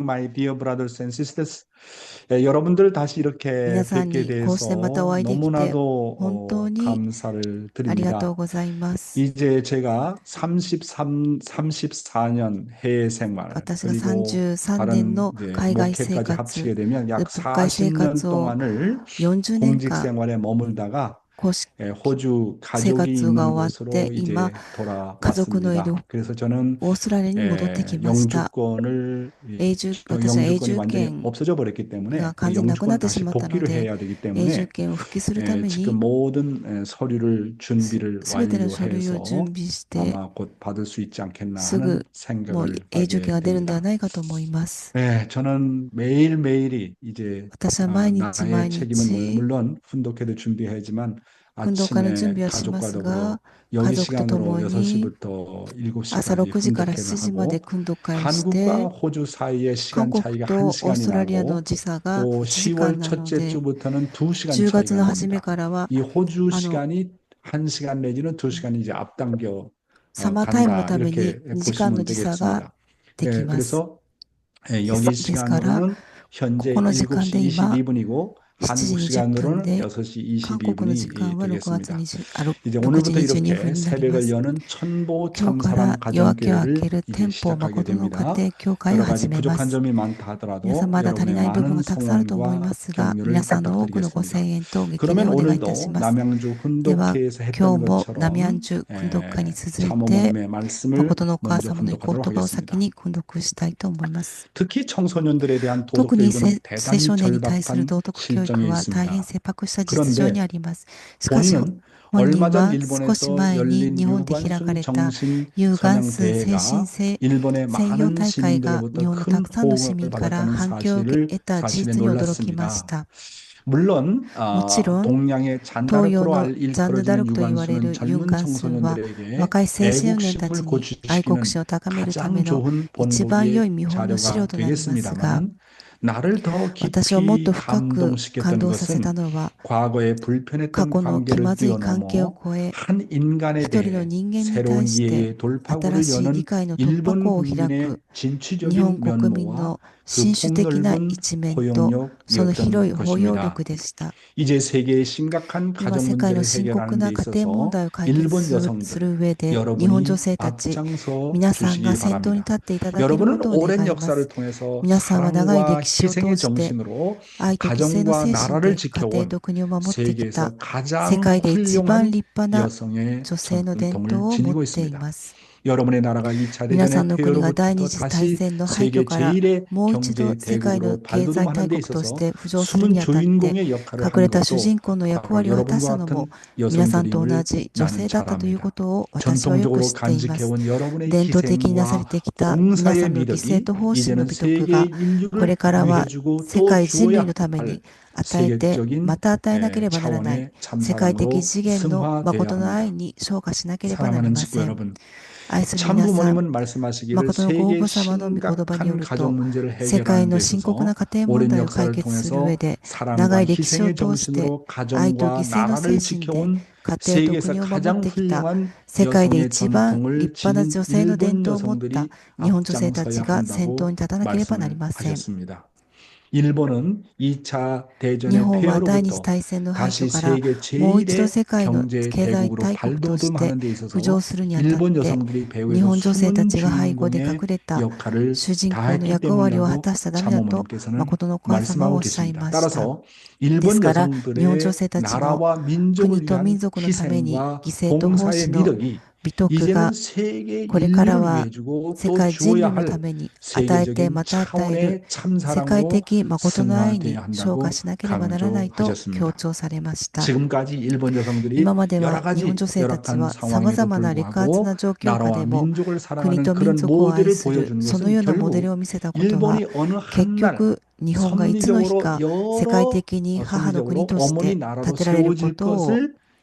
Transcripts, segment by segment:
My dear brothers and sisters. 여러분들 다시 皆 이렇게 さん 뵙게 にこうしてまたお 돼서 会いできて 너무나도 本当に 감사를 ありがとう 드립니다. ございます。 이제 제가 34년 해외 생활 私が 그리고 33年 다른 の 이제 海外生 목회까지 活、 합치게 되면 약牧会生 40년 活を 동안을 40年 공직 間 생활에 머물다가 公式 호주 生 가족이 活が 있는 終わって 곳으로 今 이제 家族のいる 돌아왔습니다. 그래서 저는 オーストラリアに戻ってきました。 영주권을 私は永 영주권이 住 완전히 権 없어져 버렸기 が 때문에 完全になくな 영주권을 ってし 다시 まったの 복귀를 で 해야 되기 永住 때문에 権を復帰するため 지금 に 모든 서류를 す 준비를 べての書類を準 완료해서 備して 아마 곧 받을 수 있지 않겠나 すぐ 하는 もう 생각을 永住権 하게 が出るんでは 됩니다. ないかと思います。 저는 매일매일이 이제 私は毎日 나의 毎 책임은 日 물론 훈독회도 준비해야지만 運動会の準 아침에 備はしま 가족과 す 더불어 が、家 여기 族と 시간으로 共に 6시부터 朝 7시까지 6時から 훈독회를 7時まで 하고 運動会をし 한국과 て、 호주 사이의 韓 시간 国 차이가 とオース 1시간이 トラリアの 나고 時差が 또 1時間 10월 なの 첫째 で、 주부터는 2시간 10月 차이가 の初め 납니다. からは、이 호주 あの、 시간이 1시간 내지는 2시간이 이제 앞당겨 サマータイムの 간다 ために 이렇게 2時間の 보시면 時差が 되겠습니다. できます。 그래서 여기 ですから、 시간으로는 こ 현재 この時間 7시 で今、 22분이고 7時 한국 20分 시간으로는 で、 6시 韓国の時 22분이 間は6月 되겠습니다. 20、이제 6時 오늘부터 22分 이렇게 になりま 새벽을 す。 여는 천보 今日か 참사랑 ら夜明けを明け 가정교회를 る 이제 天保 시작하게 誠の家 됩니다. 庭教会を 여러 가지 始めま 부족한 す。 점이 많다 皆さん 하더라도 まだ足り 여러분의 ない部分 많은 がたくさんあると思いま 성원과 すが、 皆 격려를 さんの多くのご声 부탁드리겠습니다. 援と激励 그러면 をお願いいたし 오늘도 ます。 남양주 では、 훈독회에서 今 했던 日も南安 것처럼 中訓読会に続い 사모 て、 목님의 말씀을 誠のお母 먼저 様の御 훈독하도록 言葉を先 하겠습니다. に訓読したいと思います。 특히 청소년들에 대한 特 도덕 に 교육은 青 대단히 少年に対する 절박한 道徳教育 실정에 は大変 있습니다. 切迫した実情に 그런데 あります。しかし、 본인은 本人 얼마 전 は少し 일본에서 前に 열린 日本で開か 유관순 れた 정신 有眼 선양 数精神 대회가 性 일본의 専用 많은 大会が日 시민들로부터 本のた 큰 くさんの市 호응을 民から 받았다는 反響を受け 사실을 得た事 사실에 実に驚きまし 놀랐습니다. た。 물론 もちろん、 동양의 東洋 잔다르크로 のジャンヌ・ダル 일컬어지는 クと言われ 유관순은 るユン・ 젊은 ガンスンは 청소년들에게 若い青少年た 애국심을 ちに愛国 고취시키는 心を高めるため 가장 の 좋은 一番良 본보기의 い見本の資料 자료가 となりますが、 되겠습니다만 나를 더 私をもっ 깊이 と深く感 감동시켰던 動させた 것은 のは、 과거의 過 불편했던 去の気ま 관계를 ずい関係を 뛰어넘어 超え、 한 인간에 一人の 대해 人間に 새로운 対して 이해의 新 돌파구를 しい理 여는 解の突破 일본 口を開 국민의 く日本 진취적인 国民 면모와 の 그 新種的な 폭넓은 一面とその 포용력이었던 広い包容 것입니다. 力でした。 이제 세계의 심각한 今、 가정 世界の 문제를 深刻 해결하는 데 な家庭問 있어서 題を解決 일본 す 여성들 る上で、日本女 여러분이 性たち、 앞장서 皆さんが 주시기 先頭に 바랍니다. 立っていただけるこ 여러분은 とを願 오랜 います。 역사를 통해서 皆さんは長い 사랑과 歴史を 희생의 通して、 정신으로 愛と犠牲の 가정과 精神 나라를 で家庭 지켜온 と国を守ってきた 세계에서 世 가장 界で一番 훌륭한 立派な 여성의 女性の伝 전통을 統を持っ 지니고 てい 있습니다. ます。 여러분의 나라가 2차 皆さ 대전의 んの国が第二 폐허로부터 次大 다시 戦の廃墟 세계 から 제1의 もう一度 경제 世界の 대국으로 経済 발돋움하는 大 데 国とし 있어서 て浮上する 숨은 にあたって、 주인공의 역할을 隠 한 れた主 것도 人公の役 바로 割を果たし 여러분과 たのも 같은 皆さんと同 여성들임을 じ女 나는 性だっ 잘 たというこ 압니다. とを私はよく 전통적으로 知っています。 간직해온 여러분의 伝統的になされ 희생과 てきた皆さ 봉사의 んの犠牲 미덕이 と奉仕の 이제는 美徳 세계 がこれ 인류를 からは 위해주고 世 또 界人類 주어야 のために 할 与えてま 세계적인 た与えなければならない 차원의 世界的 참사랑으로 次元の 승화되어야 誠の愛 합니다. に昇華しなければなり 사랑하는 ま 직구 せん。 여러분, 愛する皆さん、 참부모님은 말씀하시기를 誠のご父 세계의 母様の御言葉によ 심각한 る 가정 と、 문제를 世界 해결하는 데 の深刻 있어서 な家庭問 오랜 題を解 역사를 決する上 통해서 で、長 사랑과 い歴史を 희생의 通して、 정신으로 愛と犠 가정과 牲の精 나라를 神で 지켜온 家庭と 세계에서 国を守っ 가장 てきた、 훌륭한 世界で 여성의 一番 전통을 立派な 지닌 女性の伝 일본 統を持った 여성들이 日本女性た 앞장서야 ちが先頭に 한다고 立たなければなり 말씀을 ません。 하셨습니다. 일본은 2차 日 대전의 本は第二次 폐허로부터 大戦の廃 다시 墟から 세계 もう一度 제1의 世界の 경제 経済 대국으로 大国として 발돋움하는 데 浮上 있어서 するにあたっ 일본 て、 여성들이 日 배후에서 本女性た 숨은 ちが背後で隠 주인공의 れた 역할을 主人公の 다했기 役割を果 때문이라고 たしたためだと、 참모님께서는 誠のお母様は 말씀하고 おっしゃい 계십니다. ました。 따라서 で 일본 すから、日本女 여성들의 性たちの 나라와 国 민족을 と民 위한 族のために 희생과 犠牲と奉 봉사의 仕の 미덕이 美徳 이제는 が 세계 これから 인류를 は 위해주고 世 또 界人 주어야 類のた 할 めに与えて 세계적인 また与える 차원의 世界 참사랑으로 的誠の愛に 승화되어야 昇華 한다고 しなければならないと強 강조하셨습니다. 調されました。 지금까지 일본 여성들이 今まで 여러 は日本 가지 女性たち 열악한 は様 상황에도 々な劣悪 불구하고 な状況下 나라와 でも 민족을 国 사랑하는 と民 그런 族を愛 모델을 する 보여주는 その 것은 ようなモデル 결국 を見せたことは 일본이 어느 結 한날 局日本がいつの日 섭리적으로 か世界 여러 的に母の国 섭리적으로 とし 어머니 て 나라로 建てられるこ 세워질 とを 것을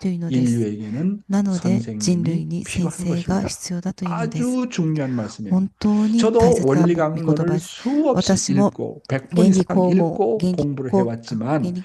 というのです。 인류에게는 なので人類 선생님이 に先 필요한 生が 것입니다. 必要だというのです。 아주 중요한 말씀이에요. 本当に大 저도 切な 원리 御言葉 강론을 です。 수없이 私も 읽고 100번 原理 이상 項問、 읽고 原理 공부를 項、原 해왔지만 理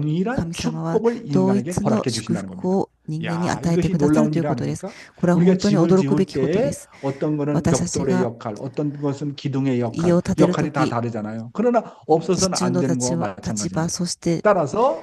동일한 神様は 축복을 同 인간에게 一の 허락해 祝 주신다는 福 겁니다. を人間に 야, 与えて 이것이 くださる 놀라운 とい 일 うことです。 아닙니까? これは 우리가 本当に 집을 驚く 지을 べきことで 때 す。 어떤 거는 私たち 벽돌의 が 역할, 어떤 것은 기둥의 家 역할, を建てると 역할이 다 き、 다르잖아요. 그러나 없어서는 支柱 안 の 되는 立 거와 場、そ 마찬가지입니다. して 따라서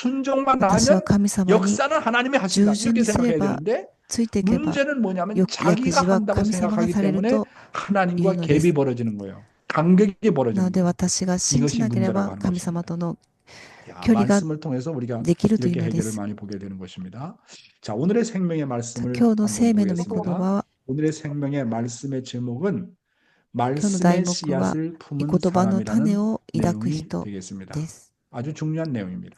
순종만 私は 하면 神様に 역사는 하나님이 하신다. 従順 이렇게 にすれ 생각해야 ば 되는데 ついていけば 문제는 뭐냐면 薬 자기가 事は 한다고 神様が 생각하기 される 때문에 という 하나님과 ので 갭이 す。 벌어지는 거예요. 간격이 な 벌어지는 ので 거예요. 私が信じ 이것이 なけれ 문제라고 ば 하는 神 것입니다. 様との 야, 距離が 말씀을 통해서 우리가 できるという 이렇게 ので 해결을 す。 많이 보게 되는 것입니다. 자, 오늘의 생명의 さ 말씀을 今日の 한번 生命の御言葉 보겠습니다. は 오늘의 생명의 말씀의 제목은 今日の題 말씀의 目は 씨앗을 御 품은 言葉の種 사람이라는 を抱く 내용이 人で 되겠습니다. す。 아주 중요한 내용입니다.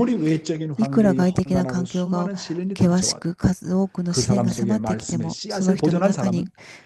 아무리 외적인 いくら 환경이 外的な 험난하고 環境が 수많은 시련이 険し 닥쳐와도 く数多くの 그 試練 사람 が 속에 迫ってきて 말씀의 も、その 씨앗을 人の 보존한 中に 사람은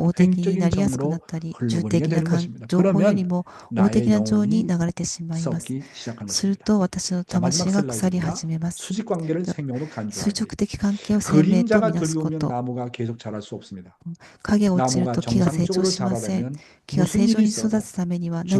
応的に 횡적인 なりやすくな 정으로 ったり、重 흘러버리게 的な 되는 感 것입니다. 情報より 그러면 も応 나의 的な情に 영혼이 流れてしまいます。 썩기 시작하는 する 것입니다. と私の 자, 마지막 魂が腐り 슬라이드입니다. 始めます。 수직 관계를 では 생명으로 垂 간주하기. 直的関係を生命と 그림자가 みなすこ 들어오면 と。 나무가 계속 자랄 수 없습니다. 影が落ちる 나무가 と木が成長 정상적으로 しません。 자라려면 木が 무슨 正常 일이 に育 있어도 つためには何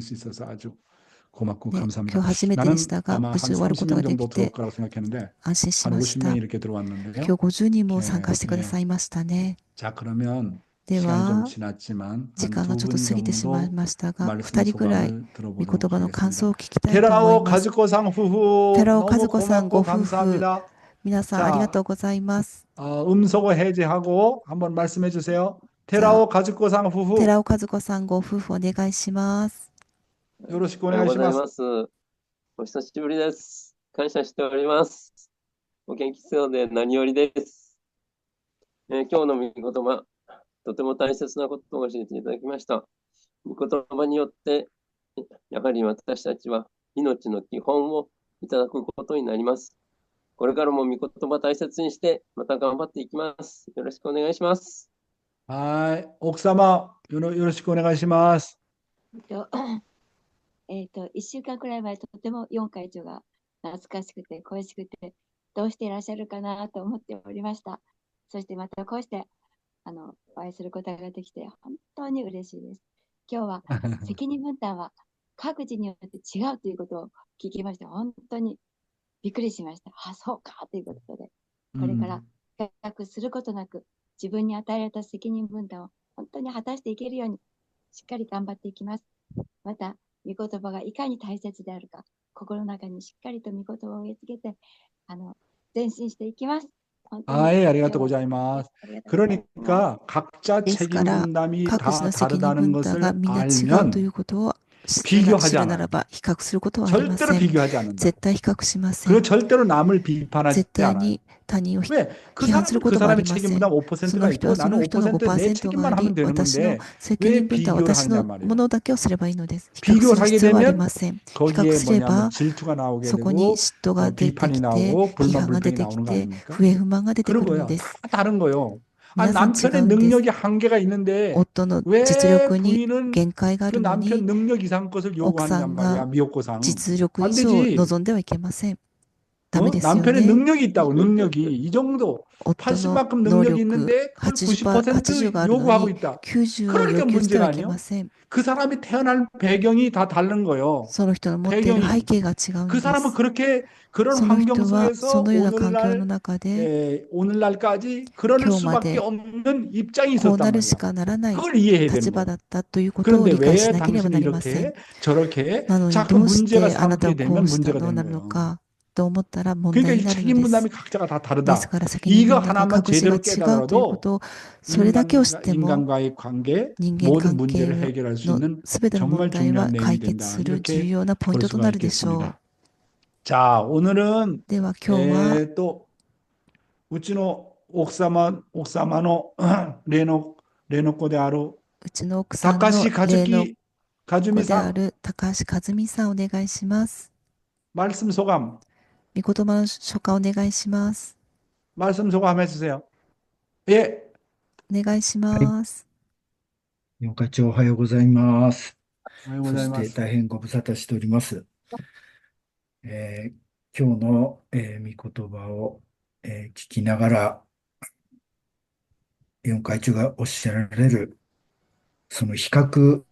있을 수 있어서 아주 고맙고 ね、 감사합니다. 今日初めてでし 나는 たが、 아마 無 한 事終わることが 30명 でき 정도 들어올 て 거라고 생각했는데 安心し 한 まし 50명 た。 이렇게 들어왔는데요. 今日50人も参加 예, してくだ 예. さいましたね。 자, 그러면 で 시간이 좀 は、 지났지만 時 한 間が 두 ちょっと 분 過ぎてしまい 정도 ましたが、 말씀 2人くらい、 소감을 御言 들어보도록 葉の感想 하겠습니다. を聞きたいと思い 테라오 ます。 가즈코상 후후 寺尾和 너무 子さんご 고맙고 夫婦、 감사합니다. 皆さんありがと 자, うございます。 음소거 해제하고 한번 말씀해 주세요. じゃあ、 테라오 가즈코상 후후 寺尾和子さんご夫婦お願いします。 요로시ku おはようござい 오네가이시마스. ます。お久しぶりです。感謝しております。お元気そうで何よりです。今日の御言葉、とても大切なことを教えていただきました。御言葉によって、やはり私たちは命の基本をいただくことになります。これからも御言葉大切にして、また頑張っていきます。よろしくお願いします。はい。奥様、よろしくお願いします。と、1週間くらい前、とても4会長が懐かしくて、恋しくて、どうしていらっしゃるかなと思っておりました。そしてまたこうして、お会いすることができて、本当に嬉しいです。今日は責任分担は各自によって違うということを聞きまして、本当にびっくりしました。あ、そうかということで、これから比較することなく、自分に与えられた責任分担を本当に果たしていけるように、しっかり頑張っていきます。また、御言葉がいかに大切であるか、心の中にしっかりと御言葉を植え付けて、前進していきます。本当に 아, 예, 今日 아리가또 は 고자이마스. ありがとうございます。 그러니까 각자 ですか 책임 ら、 분담이 各自 다 の責任 다르다는 分担が 것을 みんな違うとい 알면 うことを知 비교하지 るなら 않아요. ば、比較することはありま 절대로 せん。 비교하지 않는다. 絶対比較しませ 그리고 ん。 절대로 남을 비판하지 絶対 않아요. に他人を 왜? 그 批判する 사람은 こ 그 ともあり 사람의 ま 책임 せん。 분담 そ 5%가 の人 있고 はそ 나는 の人の 5%내 5%があ 책임만 り、 하면 되는 私の 건데 責 왜 任分担は 비교를 私 하느냐 のも 말이에요. のだけをすればいいのです。比較 비교를 する 하게 必要はあり 되면 ません。比較 거기에 すれ 뭐냐면 ば、 질투가 나오게 そこに 되고 嫉妬が出て 비판이 きて、 나오고 批 불만 判が出 불평이 てき 나오는 거 て、 아닙니까? 不平不満が出て 그런 くるの 거예요. で 다 す。 다른 거예요. 아, 皆さん違 남편의 うんです。 능력이 한계가 있는데 夫の実 왜 力に 부인은 限界があ 그 るの 남편 に、 능력 이상 것을 奥さ 요구하느냐 んが 말이야, 미역고상. 実力 안 以上 되지. 望んではいけません。ダメ 어? ですよ 남편의 ね。 능력이 있다고, 능력이. 이 정도. 夫の 80만큼 能 능력이 力 있는데 그걸 80が 90% あるの 요구하고 に 있다. 90を 그러니까 要求して 문제가 はいけ 아니에요. ません。 그 사람이 태어날 배경이 다 다른 거예요. その人の持っている背 배경이. 景が違う 그 ので 사람은 す。 그렇게 그런 その 환경 人はそ 속에서 のような環境の中で 오늘날까지 그럴 今日ま 수밖에 で 없는 입장이 こう 있었단 なるし 말이야. かならない 그걸 이해해야 되는 立場 거야. だったということを 그런데 理解し 왜 なければ 당신이 なりません。 이렇게 저렇게 なのに 자꾸 どうし 문제가 てあなたは 삼게 こ 되면 うしたら 문제가 どうな 되는 るの 거예요. かと思ったら問 그러니까 題 이 になるの 책임 です 분담이 。 각자가 다 です 다르다. から責任 이거 分担が 하나만 各自が 제대로 違うというこ 깨달아도 とをそれだけを知っても 인간과의 관계 人間 모든 関係 문제를 の 해결할 수 있는 すべての 정말 問題は 중요한 내용이 解決 된다. する重 이렇게 要なポイン 볼 トと 수가 なるでしょう。 있겠습니다. 자, 오늘은 では今日は 또 우치노 옥사마노 레노코 데 아루 うちの奥さんの 다카시 例の 가즈키 子であ 가즈미상 る高橋和美さんお願いします。 말씀 소감 御言葉の書家お願いします。 말씀 소감 해주세요. 예, お願いしはい、ます。四課長おはようございます。そして 고자이마스. 大変ご無沙汰しております。今日の、御言葉を、聞きながら、四会長がおっしゃられる、その比較、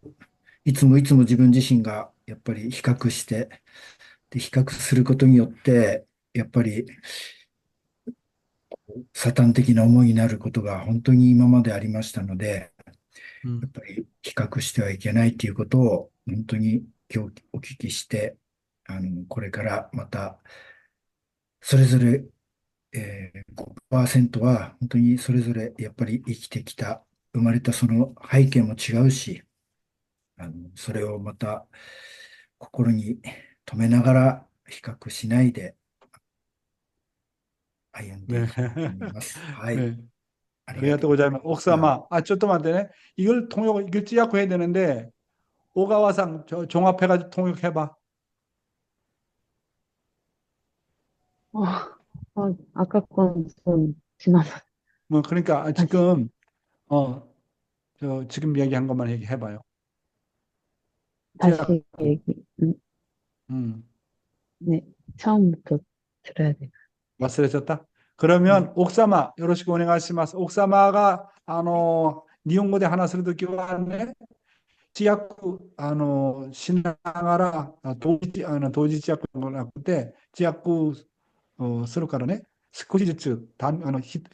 いつも自分自身がやっぱり比較して、で、比較することによって、やっぱりサタン的な思いになることが本当に今までありましたので、やっぱり比較してはいけないということを本当に今日お聞きして、これからまたそれぞれ、5% は本当にそれぞれやっぱり生きてきた、生まれたその背景も違うし、それをまた心に留めながら比較しないで歩んでい 네. きたいと思います。はい。 네. ありがと 아리가또 うござい 고자이마스. ました。 옥사마. 아, 좀만 되네. 이걸 이걸 찌약고 해야 되는데 오가와상 종합해가지고 통역해봐. 아까 건 좀 지나서 뭐 그러니까 다시, 지금 지금 얘기한 것만 얘기해봐요. 찌약. 다시 얘기, 음. 네, 처음부터 들어야 돼요.忘れちゃった? 그러면 옥사마 요로시ku 오네가시마스. 옥사마가 니혼고で 話するときはね、知訳しながら同時知訳じゃなくて知訳するからね、少しずつ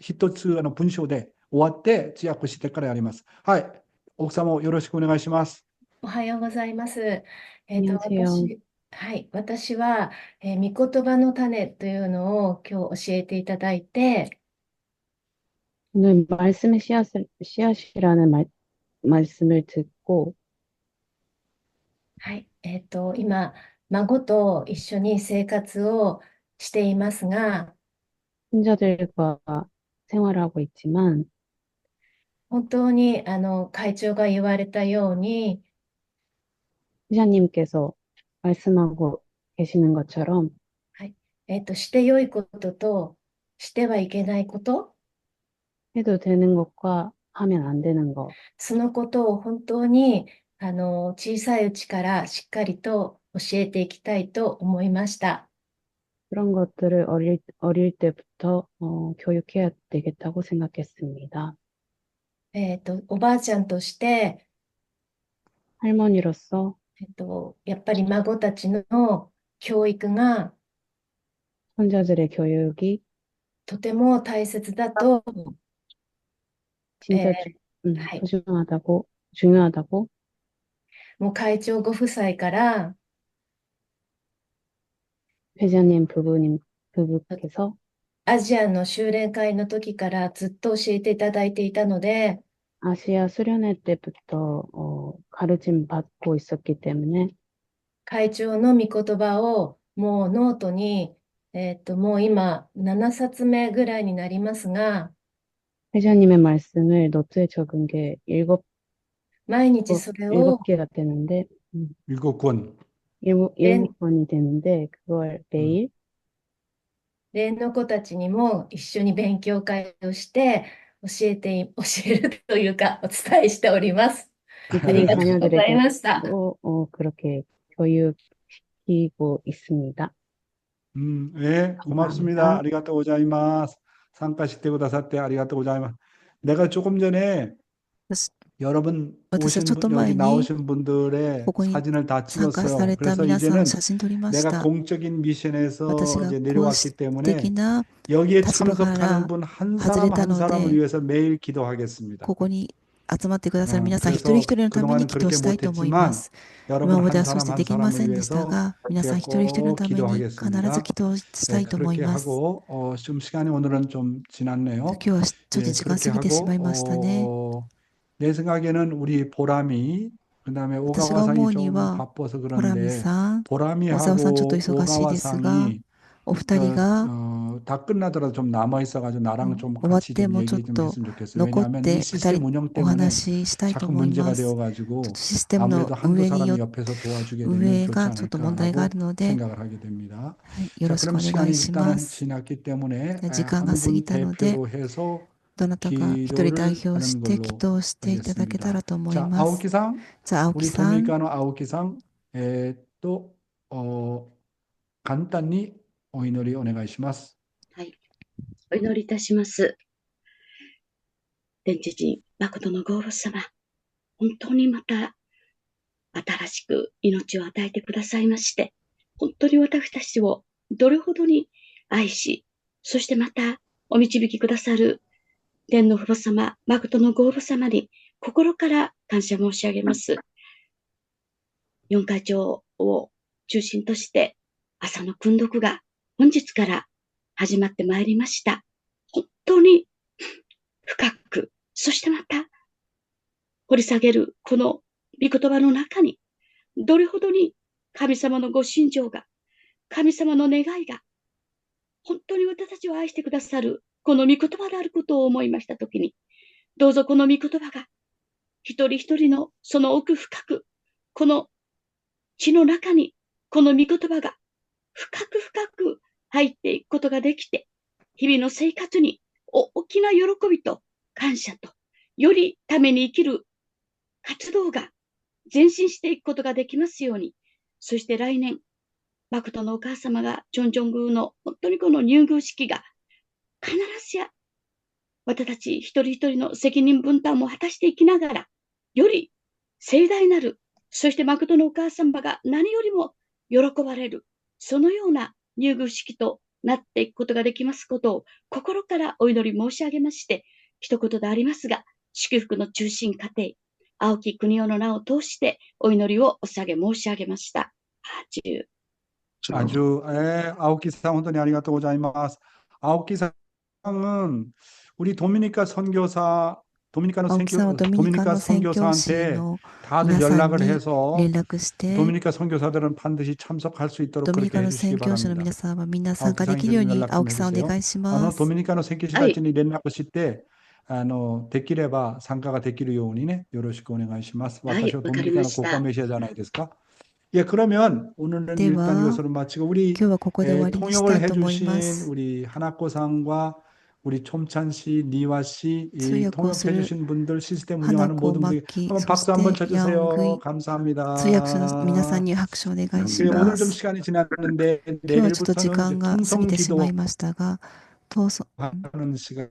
一つ文章で終わって知訳してからやります。はい、奥様よろしくお願いします。おはようございます。안녕하세요. 私は、御言葉の種というのを今日教えていただいて、 오늘 말씀의 씨앗이라는 말씀을 듣고, はい、今、孫と一緒に生活をしていますが、 손자들과 생활하고 있지만, 本当に会長が言われたように、 회장님께서 말씀하고 계시는 것처럼 はい。して良いことと、してはいけないこと、 해도 되는 것과 하면 안 되는 것, そのことを本当に、小さいうちからしっかりと教えていきたいと思いました。 그런 것들을 어릴 때부터 교육해야 되겠다고 생각했습니다. おばあちゃんとして、 할머니로서 やっぱり孫たちの教育が 손자들의 교육이 とても大切だと、 진짜 はい。 중요하다고 もう会長ご夫妻から、 회장님 부부께서 アジアの修練会の時からずっと教えていただいていたので、 아시아 수련회 때부터 가르침 받고 있었기 때문에 会長の御言葉をもうノートに、もう今7冊目ぐらいになりますが、 회장님의 말씀을 노트에 적은 게毎日それを 7개가 되는데, 7권. 일곱 번이 되는데, 그걸 매일 例の子たちにも一緒に勉強会をして教えるというかお伝えしております。あり 이들의 がとうございました。 그렇게 교육시키고 있습니다. 예, 고맙습니다. 감사합니다. 아리가또 고자이마스. 참가시대 구다사테 아리가또 고자이마스. 내가 조금 전에 私 여러분 私はちょっ 오신 と 분, 前 여기 に 나오신 분들의 ここに 사진을 다 参加さ 찍었어요. れた 그래서 皆さんの 이제는 写真撮りまし 내가 た。 공적인 私 미션에서 が 이제 公 내려왔기 式 때문에 的な 여기에 立場か 참석하는 ら 분 한 外 사람 れた 한 の 사람을 で、 위해서 매일 기도하겠습니다. ここに集まってくださる皆さん一人 그래서 一人のために 그동안은 祈祷 그렇게 したいと思いま 못했지만 す。 여러분 今まで 한 はそうし 사람 て 한 できま 사람을 せんでした 위해서 が、皆さ 제가 ん一人一人の 꼭 ために必ず 기도하겠습니다. 祈祷したいと思 그렇게 います。 하고 좀 시간이 오늘은 좀 今 지났네요. 日はちょっと 예, 時間 그렇게 過ぎてしまいましたね。 하고 내 생각에는 우리 보람이 그다음에 私が 오가와상이 思うに 좀 は、 바빠서 ポラミ 그런데 さん、小沢さんちょっと 보람이하고 忙しいですが、 오가와상이 お二人が 다 끝나더라도 좀 남아 있어가지고 나랑 좀 終わっ 같이 て 좀 もちょっ 얘기 좀 と 했으면 좋겠어요. 残っ 왜냐하면 이 て二 시스템 人 운영 お 때문에 話ししたいと 자꾸 思い 문제가 ます。ちょっ 되어가지고 とシステムの 아무래도 한두 運営によ 사람이 っ 옆에서 도와주게 運 되면 営 좋지 がちょっと問題があ 않을까라고 るので、 생각을 하게 됩니다. はい、よ 자, ろしく 그럼 お願 시간이 いしま 일단은 す。 지났기 때문에 時間が 한 過ぎ 분 たので、 대표로 해서 どなたか一人代 기도를 表し 하는 て祈 걸로 祷していただけた 하겠습니다. らと思い 자, ます。 아오키상, じゃあ、青木 우리 さん、 도미니카노 아오키상, 또 간단히 오이노리 오네가이시마스. はい。お祈りいたします。天地人、誠のご父様、本当にまた新しく命を与えてくださいまして、本当に私たちをどれほどに愛し、そしてまたお導きくださる天の父母様、誠のご父母様に心から感謝申し上げます。四会長を中心として朝の訓読が本日から始まってまいりました。本当に深く、そしてまた掘り下げるこの御言葉の中に、どれほどに神様のご心情が、神様の願いが、本当に私たちを愛してくださるこの御言葉であることを思いましたときに、どうぞこの御言葉が一人一人のその奥深く、この地の中にこの御言葉が深く深く入っていくことができて、日々の生活に大きな喜びと感謝と、よりために生きる活動が前進していくことができますように、そして来年、誠のお母様がチョンジョン宮の本当にこの入宮式が必ずや私たち一人一人の責任分担も果たしていきながら、より盛大なる、そして誠のお母様が何よりも喜ばれる、そのような入宮式となっていくことができますことを心からお祈り申し上げまして、一言でありますが、祝福の中心家庭、青木国夫の名を通してお祈りをお下げ申し上げました。아주, 아오키상, 혼돈히 아리가또 고자이마스. 아오키상은 우리 도미니카 선교사, 青木さんはドミニカの宣教師 선교사한테 の 다들 皆さん 연락을 に 해서 連絡して、 도미니카 선교사들은 반드시 참석할 수 있도록 ドミニ 그렇게 カの 해주시기 宣教師の 바랍니다. 皆さんはみんな参加できるように青木さんお願いします。 도미니카노 선교사들이 연락하실 때 できれば参加ができるようにね、よろしくお願いします。私はドミニカの国家メシアじゃないですか。 예, 그러면 오늘은 で 일단 は、 이것으로 마치고 우리 今日はここで終わりにした 통역을 いと思いま 해주신 す。 우리 하나코상과 우리 촌찬 씨, 니와 씨, 通 이 訳をする 통역해주신 분들, 시스템 花 운영하는 子 모든 マ 분들에게 キ、 한번 そ 박수 し 한번 てヤング 쳐주세요. イ、通訳者の皆さん 감사합니다. に拍手をお願いし 예, ま 오늘 좀 す。 시간이 지났는데 今日はちょっと時 내일부터는 이제 間が過ぎ 통성 てしまい 기도 ましたが、当初 하는 시간,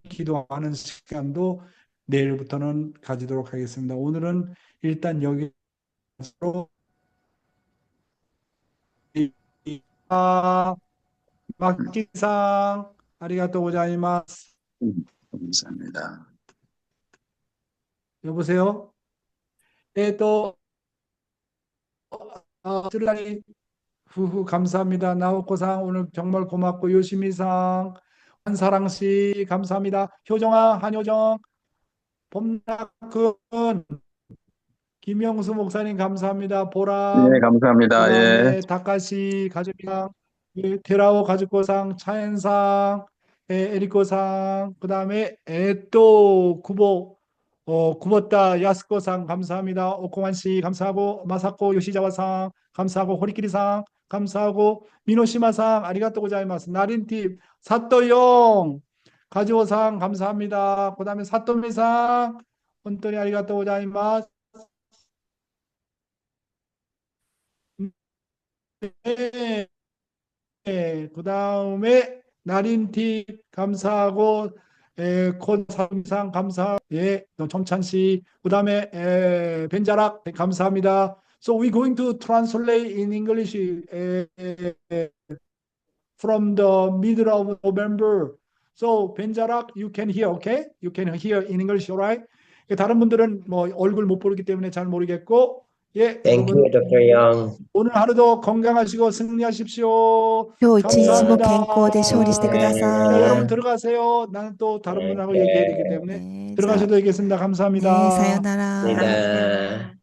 기도하는 시간도 내일부터는 가지도록 하겠습니다. 오늘은 일단 여기로 마키상 아리가또 고자이마스. 감사합니다. 여보세요? 또 쯔르라니 후후 감사합니다. 나오코상 오늘 정말 고맙고 요시미상 한사랑 씨 감사합니다. 효정아 한효정 봄나큰 김영수 목사님 감사합니다. 네, 보람 감사합니다. 예. 그다음에 다카시 가족이랑 테라오 가족고상 차엔상 에리코상 그다음에 또 구보 구보다 야스코상 감사합니다. 오코만 씨 감사하고 마사코 요시자와상 감사하고 호리키리상 감사하고 미노시마상 아리가또 고자이마스 나린팁 사또용 가지오상 감사합니다. 그다음에 사또미상 혼돈이 아리가또 고자이마스 네. 그 다음에 나린티 감사하고 콘상상 감사 정찬 씨 그다음에 벤자락 감사합니다. So we going to translate in English from the middle of November. So 벤자락 you can hear, okay? You can hear in English, alright? 다른 분들은 뭐 얼굴 못 보기 때문에 잘 모르겠고 예, Thank you, 여러분 Dr. Young. 오늘 하루도 건강하시고 승리하십시오. 今日一日も 감사합니다. 健康で勝利してくだ 자, さ 여러분 い。 들어가세요. 나는 또 다른 분하고 얘기해야 되기 때문에 ね、じゃあ、 들어가셔도 되겠습니다. ね、さよ 감사합니다. なら。 감사합니다.